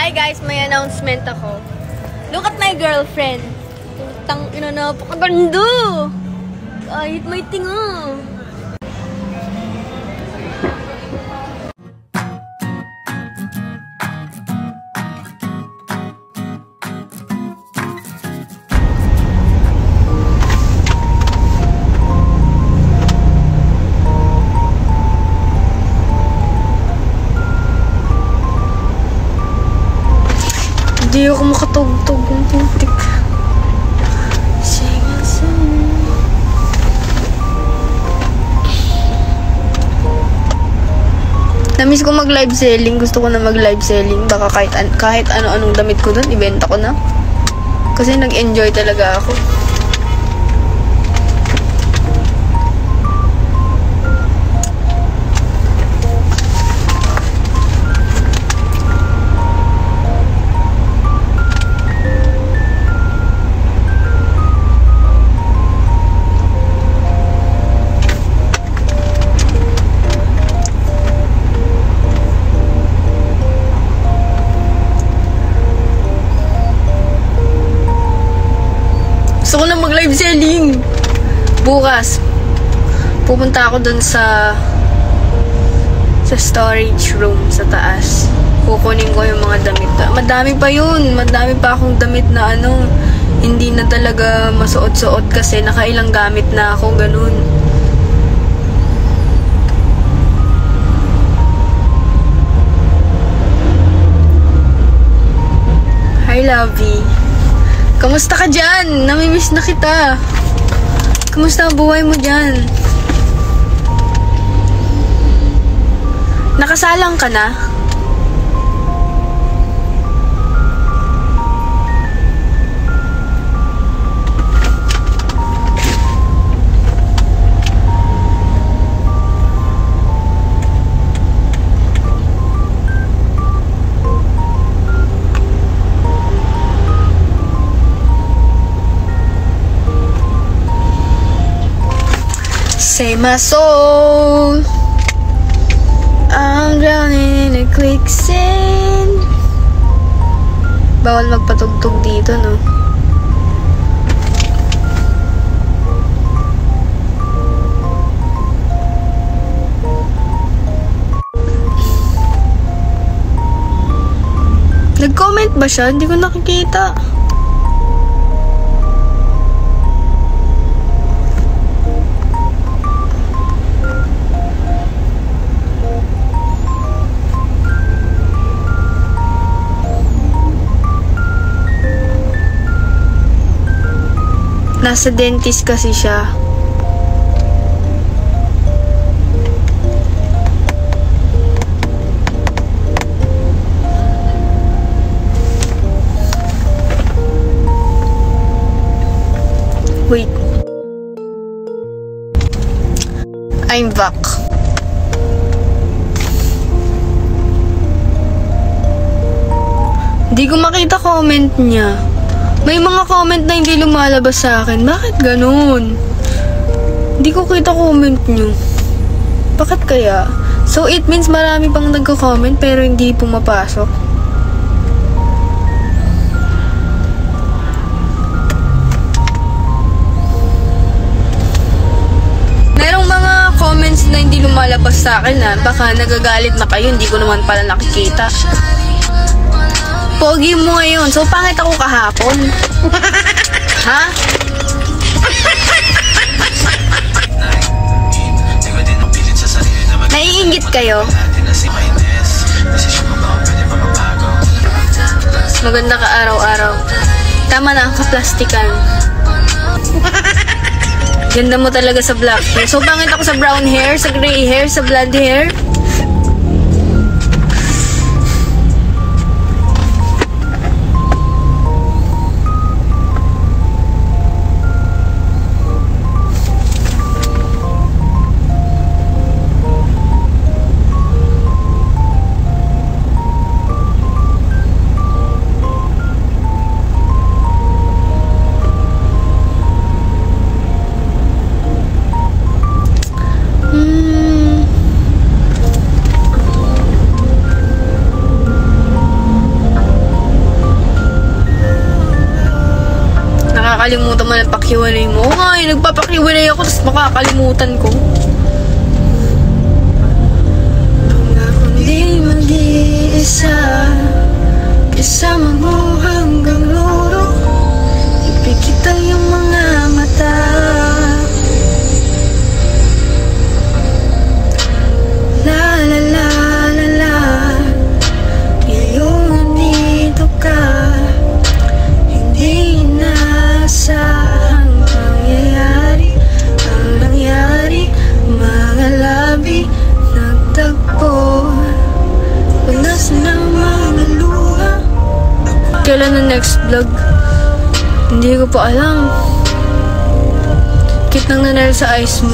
Hi guys, may announcement ako. Look at my girlfriend. Tang ina, napakaganda. Kahit may tinga. Hindi ako makatugtog ng putik. Namiss ko mag-live selling. Gusto ko na mag-live selling. Baka kahit ano-anong damit ko dun, ibenta ko na. Kasi nag-enjoy talaga ako. Gusto ko na mag-live selling. Bukas, pupunta ako dun sa storage room sa taas. Kukunin ko yung mga damit. Madami pa yun. Madami pa akong damit na hindi na talaga masuot-suot kasi nakailang gamit na ako, ganun. Hi, Lovey. Kamusta ka dyan? Namimiss na kita. Kamusta ang buhay mo dyan? Nakasalang ka na? Save my soul. I'm drowning in a quicksand. Bawal magpatugtog dito, no? Nag-comment ba siya? Hindi ko nakikita. Nasa dentist kasi siya. Wait. I'm back. Hindi ko makita comment niya. May mga comment na hindi lumalabas sa akin. Bakit ganun? Hindi ko kita comment nyo. Bakit kaya? So, it means marami pang nagko-comment pero hindi pumapasok. Merong mga comments na hindi lumalabas sa akin, ha? Baka nagagalit na kayo. Hindi ko naman pala nakikita. Pogi mo ngayon. So, pangit ako kahapon. Ha? Naiingit kayo? Maganda ka araw-araw. Tama na, kaplastikan. Ganda mo talaga sa black hair. So, pangit ako sa brown hair, sa gray hair, sa blonde hair. naman ang pakiwalay mo. Oo nga, nagpapakiwalay ako tapos makakalimutan ko. Pangako di mag-iisa, kasama mo hanggang luro, ipikit ang iyong mga mata. La la la la la, ngayon nandito ka, hindi inaasahang pangyayari ang nangyari, mga labi nagtagpo, balas ng mga luha. Kailan ang next vlog? Hindi ko pa alam. Kitang nanalo sa eyes mo.